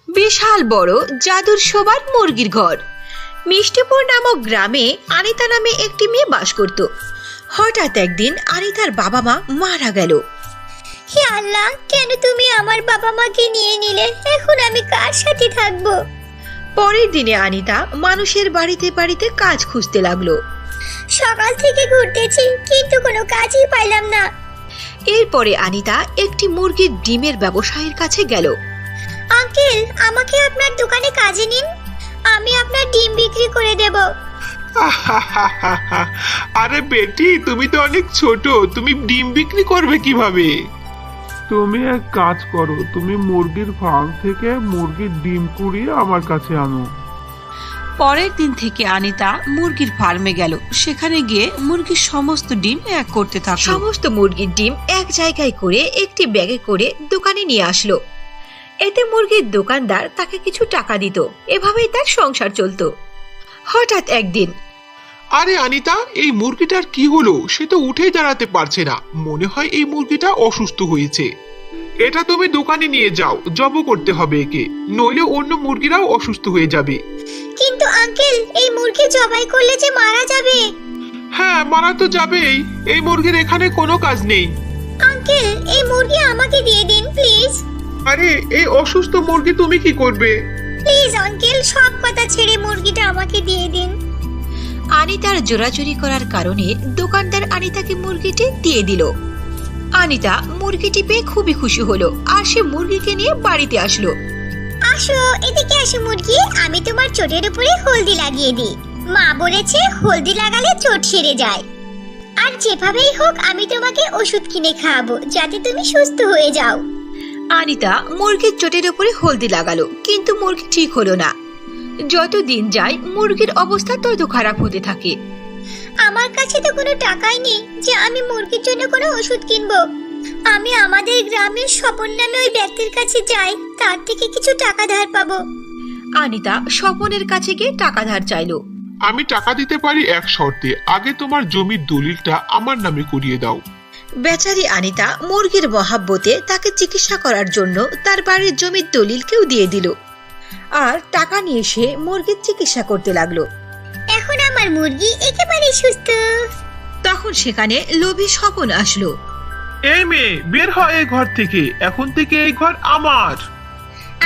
বিশাল বড় জাদুর শোবার মুরগির ঘর। মিষ্টিপুর নামক গ্রামে আনিতা নামে একটি মেয়ে বাস করত। হঠাৎ একদিন আনিতার বাবা মা মারা গেল। হে আল্লাহ, কেন তুমি আমার বাবা মাকে নিয়ে নিলে? এখন আমি কার সাথে থাকবো? পরের দিনে আনিতা মানুষের বাড়িতে বাড়িতে কাজ খুঁজতে লাগলো। সকাল থেকে ঘুরতেছি, কিন্তু কোনো কাজই পাইলাম না। এরপরে আনিতা একটি মুরগির ডিমের ব্যবসায়ীর কাছে গেল। আঙ্কেল, আমাকে আপনার দোকানে কাজে নিন, আমি আপনার ডিম বিক্রি করে দেব। আরে বেটি, তুমি তো অনেক ছোট, তুমি ডিম বিক্রি করবে কিভাবে? তুমি এক কাজ করো, তুমি মুরগির ফার্ম থেকে মুরগির ডিম কুড়িয়ে আমার কাছে আনো। পরের দিন থেকে আনিতা মুরগির ফার্মে গেল। সেখানে গিয়ে মুরগির সমস্ত ডিম এক করতে থাকলো। সমস্ত মুরগির ডিম এক জায়গায় করে একটি ব্যাগে করে দোকানে নিয়ে আসলো। এতে মুরগির দোকানদার তাকে কিছু টাকা দিত। এভাবেই তার সংসার চলতো। হঠাৎ একদিন, আরে আনিতা, এই মুরগিটার কি হলো? সে তো উঠেই দাঁড়াতে পারছে না। মনে হয় এই মুরগিটা অসুস্থ হয়েছে। এটা তুমি দোকানে নিয়ে যাও, জব করতে হবে একে, নইলে অন্য মুরগিরাও অসুস্থ হয়ে যাবে। কিন্তু আঙ্কেল, এই মুরগি জবাই করলে যে মারা যাবে। হ্যাঁ, মারা তো যাবেই। এই মুরগির এখানে কোনো কাজ নেই। আঙ্কেল, এই মুরগি আমাকে দিয়ে দিন প্লিজ। আরে, এই অসুস্থ মুরগি তুমি কি করবে? প্লিজ আঙ্কেল, সব কথা ছেড়ে মুরগিটা আমাকে দিয়ে দিন। আনিতার জোরাজুরি করার কারণে দোকানদার আনিতাকে মুরগিটি দিয়ে দিল। আনিতা মুরগিটি পেয়ে খুবই খুশি হলো আর সে মুরগিকে নিয়ে বাড়িতে আসলো। আসো, এদিকে আসো মুরগি, আমি তোমার চোটের উপরে হলদি লাগিয়ে দিই। মা বলেছে হলদি লাগালে চোট সেরে যায়। আর যেভাবেই হোক আমি তোমাকে ওষুধ কিনে খাওয়াবো, যাতে তুমি সুস্থ হয়ে যাও। আনিতা মুরগির চোটের উপরে হলদি লাগালো, কিন্তু মুরগি ঠিক হলো না। যত দিন যায় মুরগির অবস্থা তত খারাপ হতে থাকে। আমার কাছে তো কোনো টাকাই নেই যে আমি মুরগির জন্য কোনো ওষুধ কিনবো। আমি আমাদের গ্রামের স্বপন নামে ওই ব্যক্তির কাছে যাই, তার থেকে কিছু টাকা ধার পাবো। আনিতা স্বপনের কাছে গিয়ে টাকা ধার চাইলো। আমি টাকা দিতে পারি এক শর্তে, আগে তোমার জমির দলিলটা আমার নামে করিয়ে দাও। বেচারি আনিতা মুরগির মহাব্বতে তাকে চিকিৎসা করার জন্য তার বাড়ির জমির দলিলকেও দিয়ে দিল আর টাকা নিয়ে সে মুরগির চিকিৎসা করতে লাগলো। এখন আমার মুরগি একেবারে সুস্থ। তখন সেখানে লোভী স্বপন আসলো। এই মেয়ে, বের হয় এই ঘর থেকে, এখন থেকে এই ঘর আমার।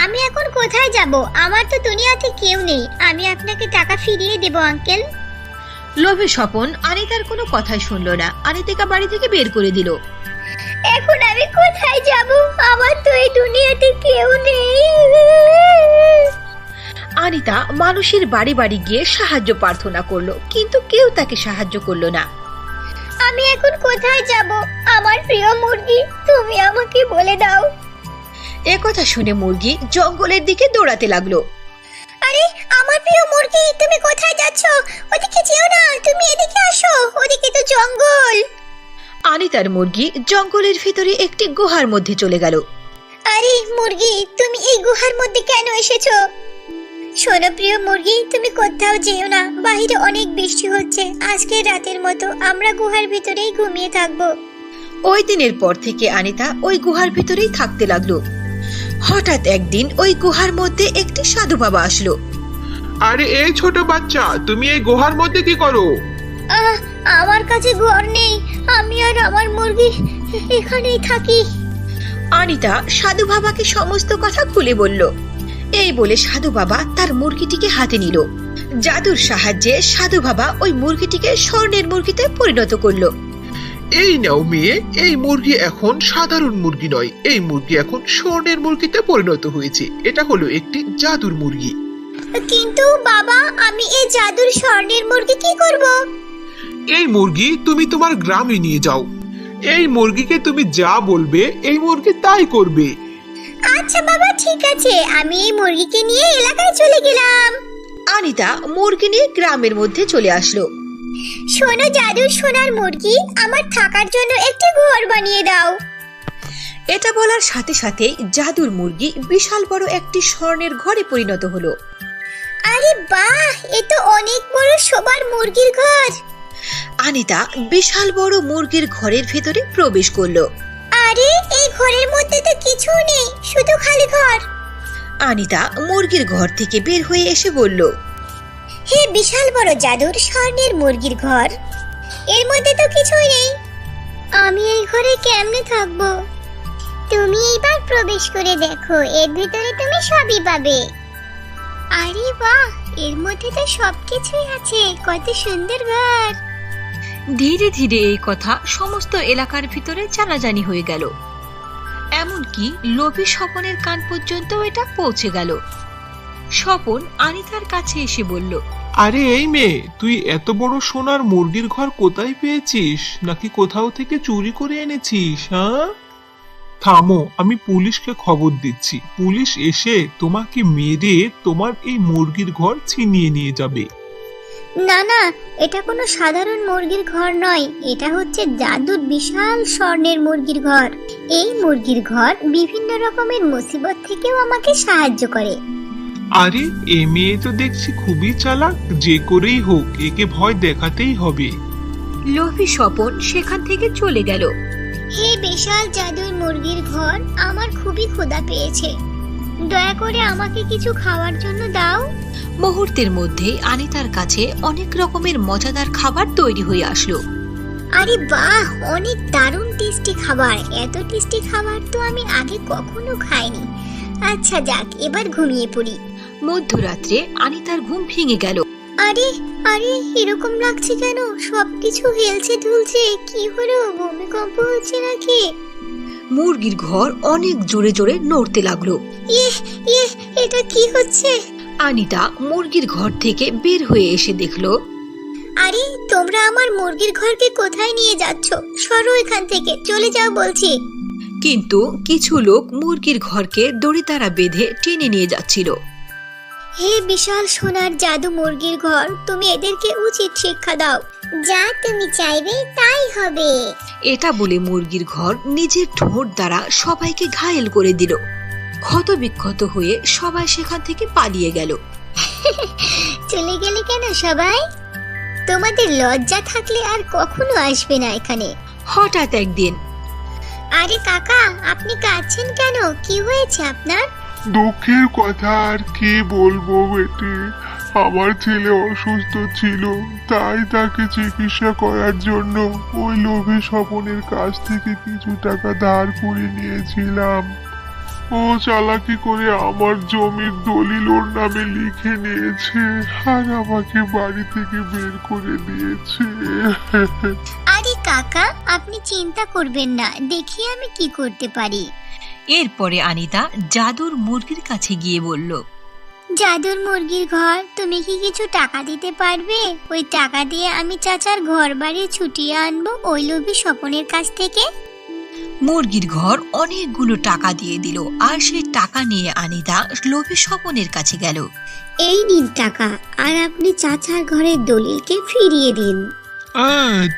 আমি এখন কোথায় যাব? আমার তো দুনিয়াতে কেউ নেই। আমি আপনাকে টাকা ফিরিয়ে দেব আঙ্কেল। লোভী স্বপন আনিতার কোনো কথাই শুনলো না, আনিতাকে বাড়ি থেকে বের করে দিল। এখন আমি কোথায় যাব? আমার তো এই দুনিয়াতে কেউ নেই। আনিতা মানুষের বাড়ি বাড়ি গিয়ে সাহায্য প্রার্থনা করলো, কিন্তু কেউ তাকে সাহায্য করলো না। আমি এখন কোথায় যাব? আমার প্রিয় মুরগি, তুমি আমাকে বলে দাও। একথা শুনে মুরগি জঙ্গলের দিকে দৌড়াতে লাগলো। আরে আমার প্রিয় মুরগি, তুমি কোথায় যাচ্ছ? ওদিকে যেও না, তুমি এদিকে আসো, ওদিকে তো জঙ্গল। আনিতার মুরগি জঙ্গলের ভিতরে একটি গুহার মধ্যে চলে গেল। আরে মুরগি, তুমি এই গুহার মধ্যে কেন এসেছো? শোনো প্রিয় মুরগি, তুমি কোথাও যেও না, বাইরে অনেক বৃষ্টি হচ্ছে। আজকের রাতের মতো আমরা গুহার ভিতরেই ঘুমিয়ে থাকবো। ওই দিনের পর থেকে আনিতা ওই গুহার ভিতরেই থাকতে লাগলো। হঠাৎ একদিন ওই গুহার মধ্যে একটি সাধু বাবা আসলো। আরে এই ছোট বাচ্চা, তুমি এই গুহার মধ্যে কি করো? আমার কাছে ঘর নেই, আমি আর আমার মুরগি এখানেই থাকি। আনিতা সাধু বাবাকে সমস্ত কথা খুলে বলল। এই বলে সাধু বাবা তার মুরগিটিকে হাতে নিল। জাদুর সাহায্যে সাধু বাবা ওই মুরগিটিকে স্বর্ণের মুরগিতে পরিণত করলো। এই নাও মেয়ে, এই মুরগি এখন সাধারণ মুরগি নয়, এই মুরগি এখন স্বর্ণের মুরগিতে পরিণত হয়েছে। এটা হলো একটি জাদুর মুরগি। কিন্তু বাবা, আমি এই জাদুর স্বর্ণের মুরগি কি করব? এই মুরগি তুমি তোমার গ্রামে নিয়ে যাও। এই মুরগিকে তুমি যা বলবে এই মুরগি তাই করবে। আচ্ছা বাবা, ঠিক আছে, আমি এই মুরগিকে নিয়ে এলাকায় চলে গেলাম। আনিতা মুরগি নিয়ে গ্রামের মধ্যে চলে আসলো। শোনো জাদুর সোনার মুরগি, আমার থাকার জন্য একটি ঘর বানিয়ে দাও। এটা বলার সাথে সাথে জাদুর মুরগি বিশাল বড় একটি স্বর্ণের ঘরে পরিণত হলো। আরে বাহ, এ তো অনেক বড় শোবার মুরগির ঘর। আনিতা বিশাল বড় মুরগির ঘরের ভেতরে প্রবেশ করলো। আরে এই ঘরের মধ্যে তো কিছু নেই, শুধু খালি ঘর। আনিতা মুরগির ঘর থেকে বের হয়ে এসে বলল, হে বিশাল বড় জাদুর স্বর্ণের মুরগির ঘর, এর মধ্যে তো কিছুই নেই। আমি এই ঘরে কেমনে থাকবো? তুমি এইবার প্রবেশ করে দেখো, এর ভিতরে তুমি সবই পাবে। আরে বাহ, এর মধ্যে তো সবকিছুই আছে, কত সুন্দর ঘর। ধীরে ধীরে এই কথা সমস্ত এলাকার ভিতরে জানাজানি হয়ে গেল। এমনকি লোভী স্বপনের কান পর্যন্ত এটা পৌঁছে গেল। স্বপন আনিতার কাছে এসে বলল, আরে এই মেয়ে, তুই এত বড় সোনার মুরগির ঘর কোথায় পেয়েছিস? নাকি কোথাও থেকে চুরি করে এনেছিস? হ্যাঁ, থামো, আমি পুলিশকে খবর দিচ্ছি। পুলিশ এসে তোমাকে মেরে তোমার এই মুরগির ঘর ছিনিয়ে নিয়ে যাবে। না না, এটা কোনো সাধারণ মুরগির ঘর নয়, এটা হচ্ছে জাদুর বিশাল স্বর্ণের মুরগির ঘর। এই মুরগির ঘর বিভিন্ন রকমের মুসিবত থেকেও আমাকে সাহায্য করে। আরে এ মেয়ে তো দেখছি খুবই চালাক, যে করেই হোক একে ভয় দেখাতেই হবে। লোভী স্বপন সেখান থেকে চলে গেল। হে বিশাল জাদুর মুরগির ঘর, আমার খুবই ক্ষুধা পেয়েছে, দয়া করে আমাকে কিছু খাওয়ার জন্য দাও। মুহূর্তের মধ্যে আনিতার কাছে অনেক রকমের মজাদার খাবার তৈরি হয়ে আসলো। আরে বাহ, অনেক দারুণ টেস্টি খাবার। এত টেস্টি খাবার তো আমি আগে কখনো খাইনি। আচ্ছা যাক, এবার ঘুমিয়ে পড়ি। মধ্যরাত্রে আনিতার ঘুম ভেঙে গেল। আরে আরে, এরকম লাগছে কেন? সবকিছু হেলছে দুলছে, কি হলো? ভূমিকম্প হচ্ছে নাকি? মুরগির ঘর অনেক জোরে জোরে নড়তে লাগলো। ইয়ে, এটা কি হচ্ছে? আনিতা মুরগির ঘর থেকে বের হয়ে এসে দেখলো, আরে তোমরা আমার মুরগির ঘরকে কোথায় নিয়ে যাচ্ছ? সরো এখান থেকে, চলে যাও বলছি। কিন্তু কিছু লোক মুরগির ঘরকে দড়ি দ্বারা বেঁধে টেনে নিয়ে যাচ্ছিল। হে বিশাল সোনার জাদু মুরগির ঘর, তুমি এদেরকে উচিত শিক্ষা দাও। যা তুমি চাইবে তাই হবে। এটা বলে মুরগির ঘর নিজের ঠোঁট দ্বারা সবাইকে ঘায়েল করে দিল। ক্ষতবিক্ষত হয়ে সবাই সেখান থেকে পালিয়ে গেল। চলে গেলে কেন সবাই? তোমাদের লজ্জা থাকলে আর কখনো আসবে না এখানে। হঠাৎ একদিন, আরে কাকা, আপনি কাঁদছেন কেন? কি হয়েছে আপনার? দুঃখের কথা আর কি বলবো বেটি, আমার ছেলে অসুস্থ ছিল, তাই তাকে চিকিৎসা করার জন্য ওই লোভী স্বপনের কাছ থেকে কিছু টাকা ধার করে নিয়েছিলাম। ও চালাকি করে আমার জমির দলিল ওর নামে লিখে নিয়েছে আর আমাকে বাড়ি থেকে বের করে দিয়েছে। আরে কাকা, আপনি চিন্তা করবেন না, দেখি আমি কি করতে পারি। এরপরে আনিতা জাদুর মুরগির কাছে গিয়ে বলল, জাদুর মুরগির ঘর, তুমি কি কিছু টাকা দিতে পারবে? ওই টাকা দিয়ে আমি চাচার ঘর বাড়ি ছুটিয়ে আনবো ওই লোভী স্বপনের কাছ থেকে। মুরগির ঘর অনেকগুলো টাকা দিয়ে দিল। আর সেই টাকা নিয়ে আনিতা লোভী স্বপনের কাছে গেল। এই নিন টাকা, আর আপনি চাচার ঘরের দলিলকে ফিরিয়ে দিন।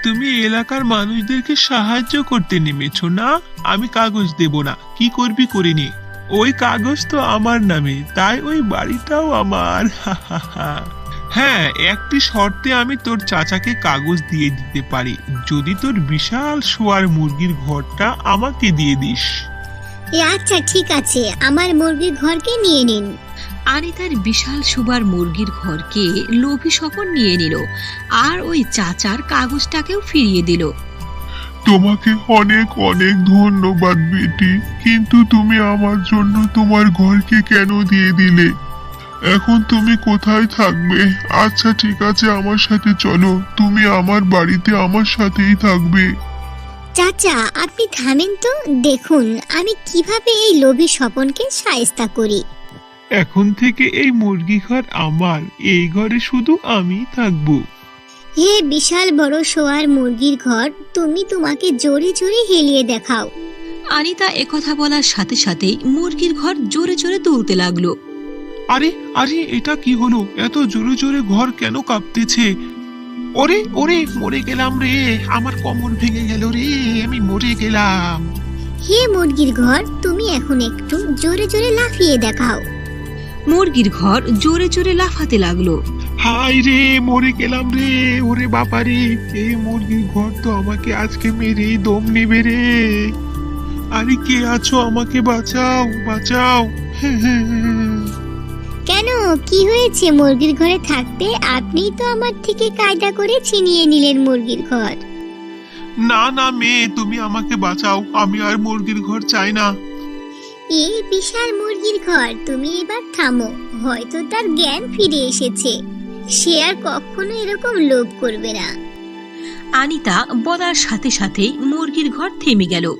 তুমি এলাকার মানুষদেরকে সাহায্য করতে নেমেছো না? আমি কাগজ দেব না, কি করবি করে নে। ওই কাগজ তো আমার নামে, তাই ওই বাড়িটাও আমার। হ্যাঁ, একটি শর্তে আমি তোর চাচাকে কাগজ দিয়ে দিতে পারি, যদি তোর বিশাল শোয়ার মুরগির ঘরটা আমাকে দিয়ে দিস। আচ্ছা ঠিক আছে, আমার মুরগির ঘরকে নিয়ে নিন। আনিতার বিশাল সুবার মুরগির ঘরকে লোভী স্বপন নিয়ে নিল আর ওই চাচার কাগজটাকেও ফিরিয়ে দিল। তোমাকে অনেক অনেক ধন্যবাদ বেটি, কিন্তু তুমি আমার জন্য তোমার ঘরকে কেন দিয়ে দিলে? এখন তুমি কোথায় থাকবে? আচ্ছা ঠিক আছে, আমার সাথে চলো, তুমি আমার বাড়িতে আমার সাথেই থাকবে। চাচা আপনি থামেন তো, দেখুন আমি কিভাবে এই লোভী স্বপনকে শায়েস্তা করি। এখন থেকে এই মুরগি ঘর আমার, এই ঘরে শুধু আমিই থাকবো। হে বিশাল বড় শোয়ার মুরগির ঘর, তুমি তোমাকে জোরে জোরে হেলিয়ে দেখাও। আনিতা একথা বলার সাথে সাথেই মুরগির ঘর জোরে জোরে দুলতে লাগলো। আরে আরে, এটা কি হলো? এত জোরে জোরে ঘর কেন কাঁপতেছে? ওরে ওরে, মরে গেলাম রে, আমার কোমর ভেঙে গেল রে, আমি মরে গেলাম। হে মুরগির ঘর, তুমি এখন একটু জোরে জোরে লাফিয়ে দেখাও। মুরগির ঘর জোরে জোরে লাফাতে লাগলো। হাই রে, মরে গেলাম রে, ওরে বাবা রে, এই মুরগির ঘর তো আমাকে আজকে মেরে দম নেবে রে। আরে কে আছো? আমাকে বাঁচাও বাঁচাও, কেন, কি হয়েছে? মুরগির ঘরে থাকতে আপনিই তো আমার থেকে কায়দা করে ছিনিয়ে নিলেন মুরগির ঘর। না না মেয়ে, তুমি আমাকে বাঁচাও, আমি আর মুরগির ঘর চাই না। এই বিশাল মুরগির ঘর, তুমি এবার থামো। হয়তো তার জ্ঞান ফিরে এসেছে, সে আর কখনো এরকম লোভ করবে না। আনিতা বলার সাথে সাথেই মুরগির ঘর থেমে গেল।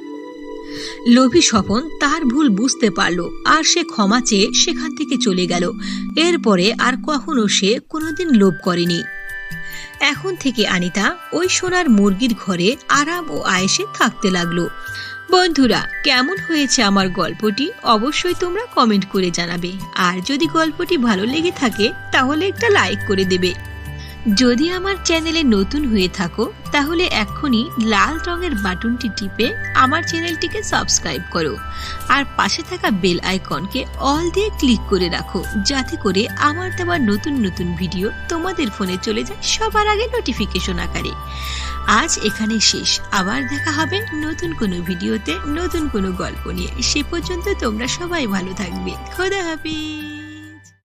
লোভী স্বপন তার ভুল বুঝতে পারল আর সে ক্ষমা চেয়ে সেখান থেকে চলে গেল। এরপরে আর কখনো সে কোনোদিন লোভ করেনি। এখন থেকে আনিতা ওই সোনার মুরগির ঘরে আরাম ও আয়েশে থাকতে লাগলো। বন্ধুরা, কেমন হয়েছে আমার গল্পটি অবশ্যই তোমরা কমেন্ট করে জানাবে। আর যদি গল্পটি ভালো লেগে থাকে তাহলে একটা লাইক করে দেবে। যদি আমার চ্যানেলে নতুন হয়ে থাকো তাহলে এক্ষুনি লাল রঙের বাটনটি টিপে আমার চ্যানেলটিকে সাবস্ক্রাইব করো আর পাশে থাকা বেল আইকনকে অল দিয়ে ক্লিক করে রাখো, যাতে করে আমার দেওয়া নতুন নতুন ভিডিও তোমাদের ফোনে চলে যায় সবার আগে নোটিফিকেশন আকারে। আজ এখানে শেষ, আবার দেখা হবে নতুন কোনো ভিডিওতে নতুন কোনো গল্প নিয়ে। সে পর্যন্ত তোমরা সবাই ভালো থাকবে। খোদা হাফেজ।